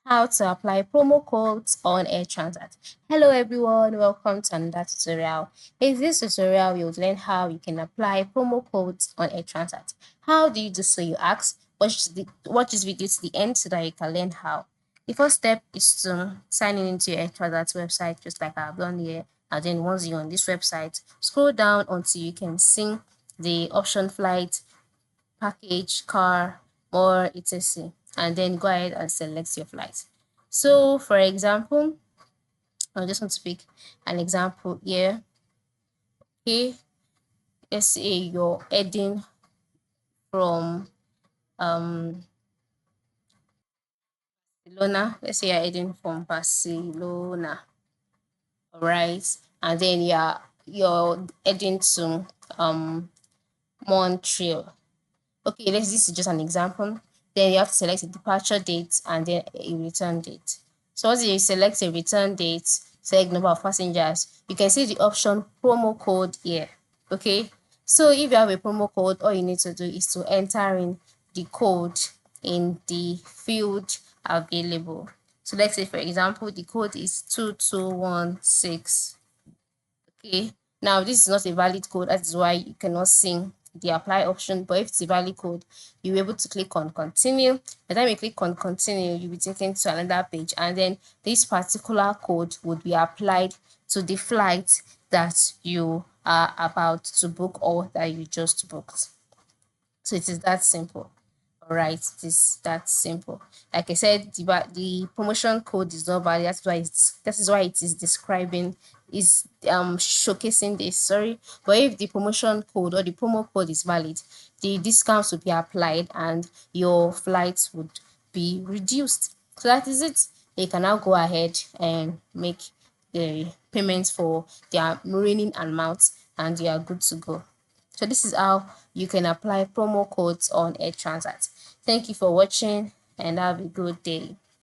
how to apply promo codes on Air Transat. Hello everyone, welcome to another tutorial. In this tutorial, you'll learn how you can apply promo codes on Air Transat. How do you do so, you ask? Watch this video to the end so that you can learn how. The first step is to sign in into your Air Transat website, just like I've done here. And then once you're on this website, scroll down until you can see the option flight, package, car, or etc. And then go ahead and select your flight. So for example, I just want to pick an example here. Okay, let's say you're heading from Barcelona. Let's say you're heading from Barcelona, all right, and then you're heading to Montreal. Okay, this is just an example. Then you have to select a departure date and then a return date. So once you select a return date, select number of passengers, you can see the option promo code here. Okay, so if you have a promo code, all you need to do is to enter in the code in the field available. So let's say, for example, the code is 2216. Okay, now this is not a valid code, that is why you cannot see the apply option, but if it's a valid code, you'll be able to click on continue. By the time you click on continue, you'll be taken to another page, and then this particular code would be applied to the flight that you are about to book or that you just booked. So it is that simple. All right, it is that simple. Like I said, the promotion code is not valid. That is why it is describing, is showcasing this. Sorry, but if the promotion code or the promo code is valid, the discounts will be applied and your flights would be reduced. So that is it. You can now go ahead and make the payments for their remaining amounts, and you are good to go. So this is how you can apply promo codes on Air Transat. Thank you for watching and have a good day.